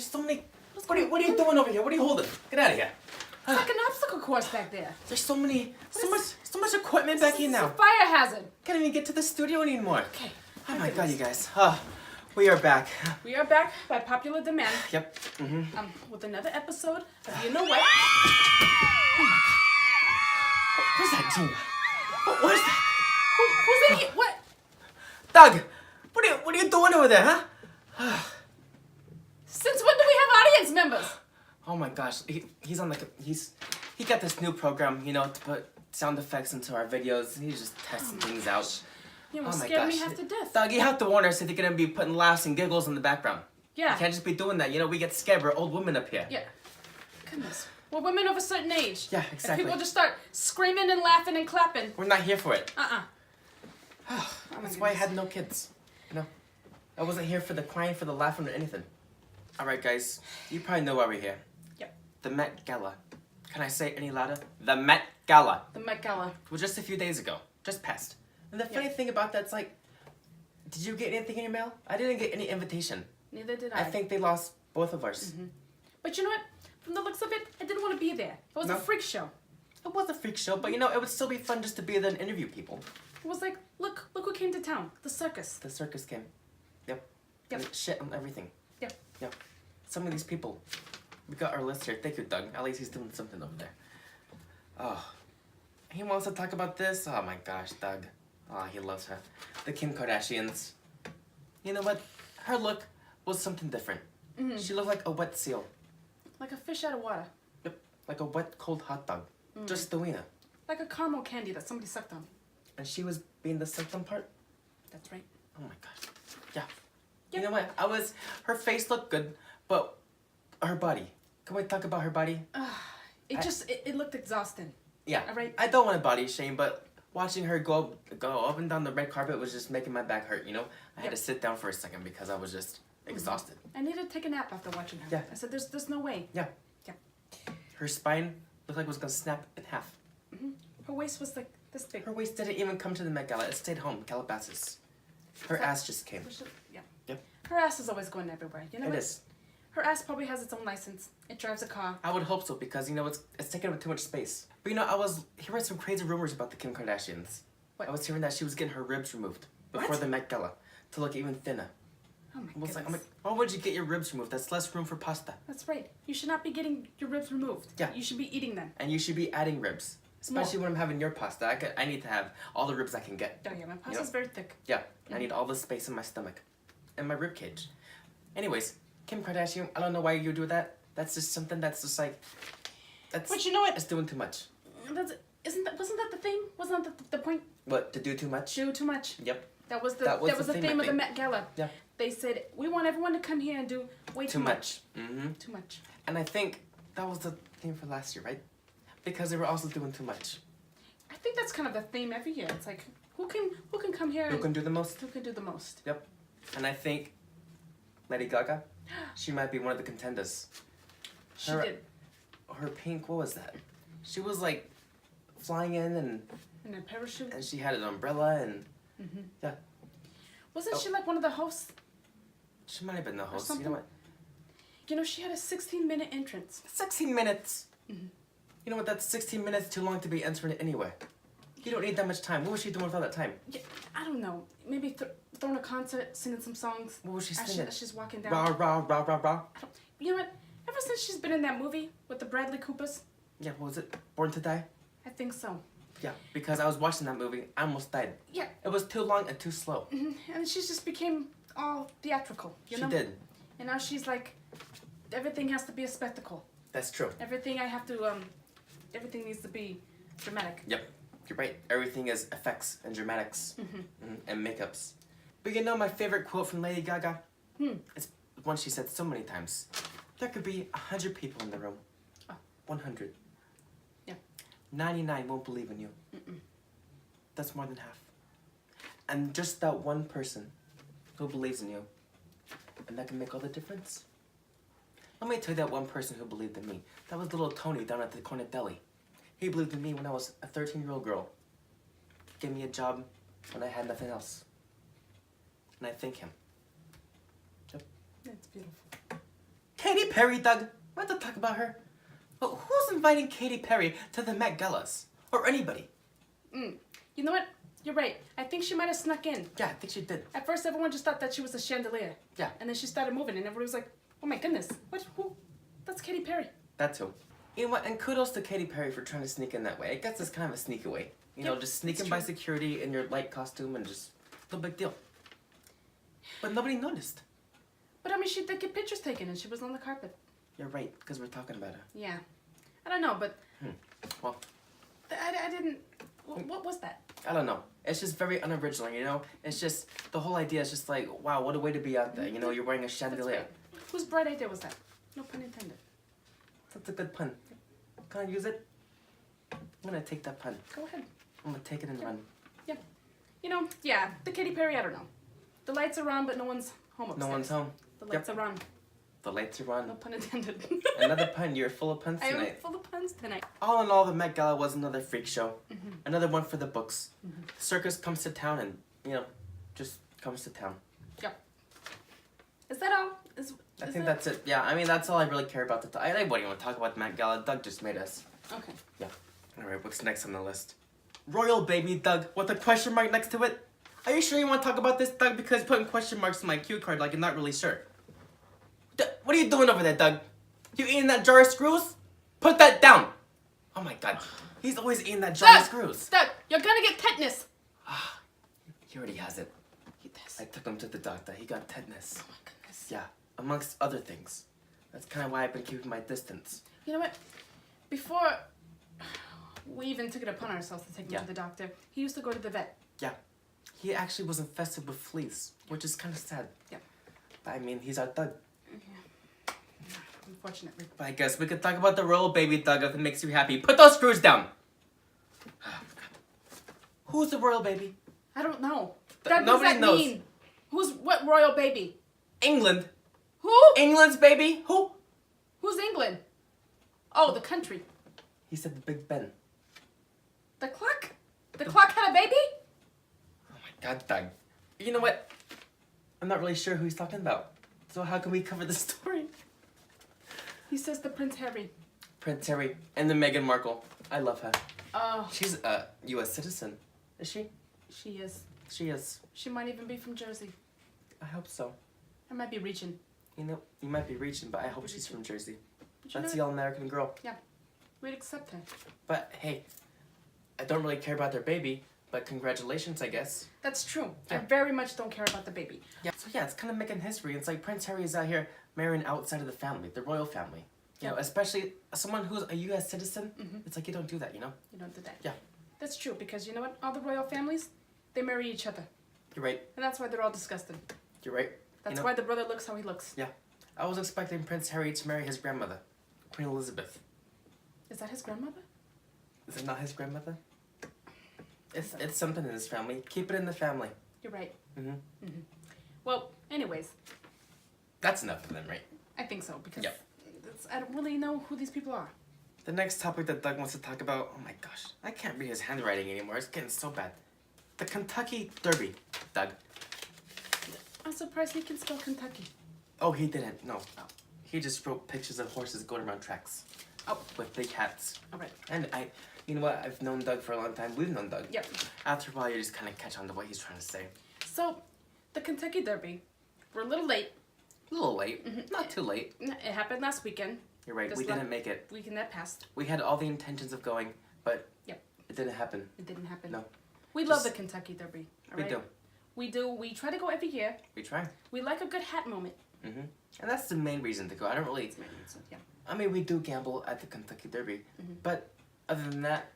There's so many. What are you doing over here? What are you holding? Get out of here. It's like an obstacle course back there. There's so much equipment back here now. It's a fire hazard. Can't even get to the studio anymore. Okay. Oh my God, you guys. We are back. We are back by popular demand. Yep. With another episode of You Know What? Who's that, Gina? What is that? Who's in here? What? Doug, what are you doing over there, huh? Since when do we have audience members? Oh my gosh, he got this new program, you know, to put sound effects into our videos. He's just testing things out. You almost scared me half to death. Doug, you have to warn us if you're gonna be putting laughs and giggles in the background. Yeah. You can't just be doing that. You know, we get scared. We're old women up here. Yeah. Goodness. We're women of a certain age. Yeah, exactly. If people just start screaming and laughing and clapping. We're not here for it. Oh That's why I had no kids. You know, I wasn't here for the crying, for the laughing, or anything. All right, guys, you probably know why we're here. Yep. The Met Gala. Can I say it any louder? The Met Gala. The Met Gala. Well, just a few days ago. Just passed. And the funny thing about that's like, did you get anything in your mail? I didn't get any invitation. Neither did I. I think they lost both of ours. But you know what? From the looks of it, I didn't want to be there. It was a freak show. It was a freak show, but you know, it would still be fun just to be there and interview people. It was like, look who came to town. The circus. The circus came. Yep. Yep. And shit on everything. Yep. Yep. Some of these people. We got our list here. Thank you, Doug. At least he's doing something over there. Oh. He wants to talk about this? Oh my gosh, Doug. Oh, he loves her. The Kim Kardashians. You know what? Her look was something different. She looked like a wet seal. Like a fish out of water. Yep. Like a wet, cold hot dog. Just the wiener. Like a caramel candy that somebody sucked on. And she was being the sucked on part? That's right. Oh my gosh. Yeah. You know what? Her face looked good, but her body. Can we talk about her body? It looked exhausting. Yeah. All right. I don't want to body shame, but watching her go up and down the red carpet was just making my back hurt, you know? I had to sit down for a second because I was just exhausted. I needed to take a nap after watching her. Yeah. I said, there's no way. Yeah. Yeah. Her spine looked like it was going to snap in half. Her waist was like this big. Her waist didn't even come to the Met Gala. It stayed home, Calabasas. Her ass just came. Yeah. Yep. Her ass is always going everywhere. You know what? It is. Her ass probably has its own license. It drives a car. I would hope so because, you know, it's taking up too much space. But, you know, I was hearing some crazy rumors about the Kim Kardashians. What? I was hearing that she was getting her ribs removed before the Met Gala to look even thinner. Oh my goodness. I'm like, why would you get your ribs removed? That's less room for pasta. That's right. You should not be getting your ribs removed. Yeah. You should be eating them. And you should be adding ribs. Especially when I'm having your pasta. I need to have all the ribs I can get. Oh yeah, my pasta's very thick. Yeah, I need all the space in my stomach. And my rib cage. Anyways, Kim Kardashian, I don't know why you do that. That's just something that's just like... But you know what? It's doing too much. Wasn't that the theme? Wasn't that the point? What, to do too much? Do too much. Yep. That was the theme of the Met Gala. Yeah. They said, we want everyone to come here and do way too much. Too much. And I think that was the theme for last year, right? Because they were also doing too much. I think that's kind of the theme every year. It's like, who can come here? Who can do the most? Who can do the most? Yep. And I think Lady Gaga, she might be one of the contenders. She did. Her pink, what was that? She was like flying in In a parachute. and she had an umbrella and yeah. Wasn't she like one of the hosts? She might have been the host. You something. know what? You know, she had a 16-minute entrance. 16 minutes. You know what? That's 16 minutes too long to be entering it anyway. You don't need that much time. What was she doing with all that time? Yeah, I don't know. Maybe throwing a concert, singing some songs. What was she singing? As she's walking down. Rah, rah, rah, rah, rah. You know what? Ever since she's been in that movie with the Bradley Coopers. Yeah, what was it? Born to Die? I think so. Yeah, because I was watching that movie. I almost died. Yeah. It was too long and too slow. And she just became all theatrical, you know? She did. And now she's like, everything has to be a spectacle. That's true. Everything everything needs to be dramatic. Yep, you're right. Everything is effects and dramatics and makeups. But you know my favorite quote from Lady Gaga? It's one she said so many times. There could be 100 people in the room. 100. Yeah. 99 won't believe in you. That's more than half. And just that one person who believes in you, and that can make all the difference. Let me tell you that one person who believed in me. That was little Tony down at the corner deli. He believed in me when I was a 13-year-old girl. Gave me a job when I had nothing else. And I thank him. Yep. That's beautiful. Katy Perry, Doug. We have to talk about her. Well, who's inviting Katy Perry to the Met Galas? Or anybody? You know what? You're right. I think she might have snuck in. Yeah, I think she did. At first, everyone just thought that she was a chandelier. Yeah. And then she started moving, and everybody was like, oh my goodness, what? Who? That's Katy Perry. That too. You know what? And kudos to Katy Perry for trying to sneak in that way. I guess it's kind of a sneak away. You know, just sneak in by security in your light costume and just no big deal. But nobody noticed. But I mean, she did get pictures taken, and she was on the carpet. You're right, because we're talking about her. Yeah. I don't know, but... Well... I didn't... What was that? I don't know. It's just very unoriginal, you know? It's just... The whole idea is just like, wow, what a way to be out there. You know, you're wearing a chandelier. Right. Whose bright idea was that? No pun intended. That's a good pun. Can I use it? I'm gonna take that pun. Go ahead. I'm gonna take it and run. Yeah. You know, yeah, the Katy Perry, I don't know. The lights are on, but no one's home upstairs. No one's home. The lights are on. The lights are on. No pun intended. Another pun. You're full of puns tonight. I am full of puns tonight. All in all, the Met Gala was another freak show. Another one for the books. The circus comes to town and, you know, just comes to town. Yep. Is that all? I think that's it. Yeah, I mean, that's all I really care about. I wouldn't even want to talk about the Met Gala. Doug just made us. Okay. Yeah. Alright, what's next on the list? Royal baby, Doug, with a question mark next to it. Are you sure you want to talk about this, Doug? Because you're putting question marks in my cue card like you're not really sure. What are you doing over there, Doug? You eating that jar of screws? Put that down! Oh my god. He's always eating that jar of screws. Doug, you're gonna get tetanus. He already has it. He does. I took him to the doctor. He got tetanus. Oh my goodness. Yeah, amongst other things. That's kind of why I've been keeping my distance. You know what? Before we even took it upon ourselves to take him to the doctor, he used to go to the vet. Yeah. He actually was infested with fleas, which is kind of sad. Yeah. But I mean, he's our Doug. Yeah. Unfortunately. But I guess we could talk about the royal baby, Doug, if it makes you happy. Put those screws down! Who's the royal baby? I don't know. Nobody what does that knows. mean? What royal baby? England. Who? England's baby? Who? Who's England? Oh, the country. He said the Big Ben. The clock? The clock had a baby? Oh my god, Doug. You know what? I'm not really sure who he's talking about. So how can we cover the story? He says the Prince Harry. Prince Harry and the Meghan Markle. I love her. Oh. She's a U.S. citizen. Is she? She is. She is. She might even be from Jersey. I hope so. I might be reaching. You know, you might be reaching, but I hope she's from Jersey. But That's the all-American girl. Yeah. We'd accept her. But hey, I don't really care about their baby, but congratulations, I guess. That's true. Yeah. I very much don't care about the baby. Yeah. So yeah, it's kind of making history. It's like Prince Harry is out here marrying outside of the family, the royal family. You know, especially someone who's a U.S. citizen. It's like you don't do that, you know? You don't do that. Yeah. That's true, because you know what? All the royal families, they marry each other. You're right. And that's why they're all disgusted. You're right. That's why the brother looks how he looks. Yeah. I was expecting Prince Harry to marry his grandmother, Queen Elizabeth. Is that his grandmother? Is it not his grandmother? It's something in his family. Keep it in the family. You're right. Mm-hmm. Well, anyways. That's enough of them, right? I think so, because I don't really know who these people are. The next topic that Doug wants to talk about, oh my gosh, I can't read his handwriting anymore. It's getting so bad. The Kentucky Derby, Doug. I'm surprised he can spell Kentucky. Oh, he didn't. No. Oh. He just wrote pictures of horses going around tracks. Oh. With big hats. All right. And you know what? I've known Doug for a long time. We've known Doug. Yep. After a while, you just kind of catch on to what he's trying to say. So, the Kentucky Derby, we're a little late. A little late. Not too late. It happened last weekend. You're right. We didn't make it. Weekend that passed. We had all the intentions of going, but it didn't happen. It didn't happen. No. We love the Kentucky Derby. We do. We do. We try to go every year. We try. We like a good hat moment. Mm-hmm. And that's the main reason to go. I don't really... I mean, we do gamble at the Kentucky Derby, but other than that,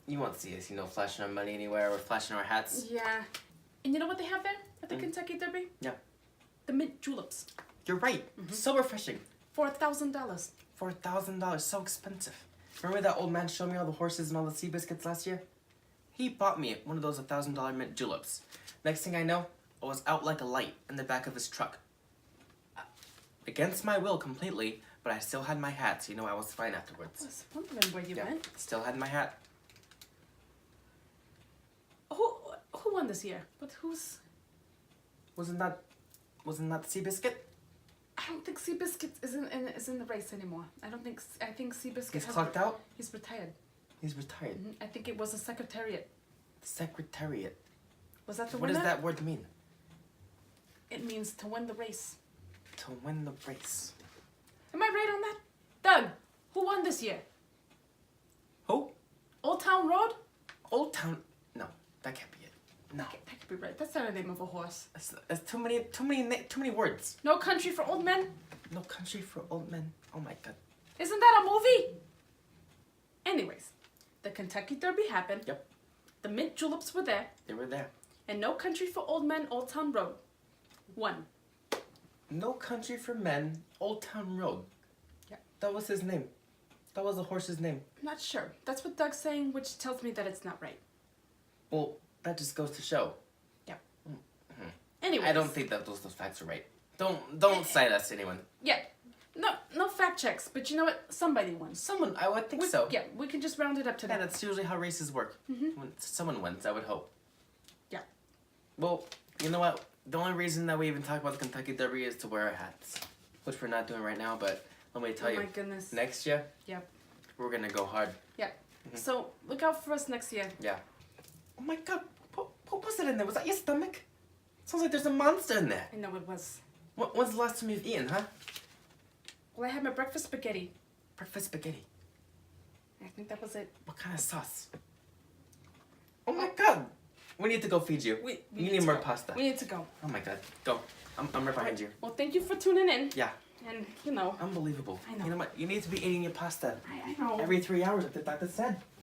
you won't see us, flashing our money anywhere or flashing our hats. Yeah. And you know what they have there at the Kentucky Derby? Yeah. The mint juleps. You're right. So refreshing. $4,000. $4,000. So expensive. Remember that old man showed me all the horses and all the sea biscuits last year? He bought me one of those $1,000 mint juleps. Next thing I know, I was out like a light in the back of his truck. Against my will completely, but I still had my hat, so I was fine afterwards. I was wondering where you went. Still had my hat. Who won this year? But who's... Wasn't that the Seabiscuit? I I don't think Seabiscuit is in the race anymore. I think Seabiscuit He's clocked out? He's retired. He's retired. I think it was a secretariat. Secretariat. Was that the What winner? does that word mean? It means to win the race. To win the race. Am I right on that? Doug, who won this year? Who? Old Town Road? Old Town. No, that can't be it. No. That could be right. That's not the name of a horse. It's too many words. No Country for Old Men? No Country for Old Men. Oh my God. Isn't that a movie? Anyways, the Kentucky Derby happened. Yep. The mint juleps were there. They were there. And No Country for Old Men, Old Town Road won. No Country for Men, Old Town Road. Yeah. That was his name. That was the horse's name. I'm not sure. That's what Doug's saying, which tells me that it's not right. Well, that just goes to show. Yeah. Mm-hmm. Anyways. I don't think that those facts are right. Don't cite us to anyone. Yeah. No fact checks, but you know what? Somebody won. Someone, I would think so. Yeah, we can just round it up to Yeah, that. that's usually how races work. Mm-hmm. When someone wins, I would hope. Yeah. Well, you know what? The only reason that we even talk about the Kentucky Derby is to wear our hats, which we're not doing right now. But let me tell Oh you, my goodness. next year, Yep. we're gonna go hard. Yep. Mhm. So look out for us next year. Yeah. Oh my God, what was it in there? Was that your stomach? Sounds like there's a monster in there. I know it was. When's the last time you've eaten, huh? Well, I had my breakfast spaghetti. Breakfast spaghetti. I think that was it. What kind of sauce? Oh my God. We need to go feed you. We You need more to go. pasta. We need to go. Oh my God. Go. I'm right behind you. Well, thank you for tuning in. Yeah. And, you know. Unbelievable. I know. You know what? You need to be eating your pasta I know. every 3 hours, like the doctor said.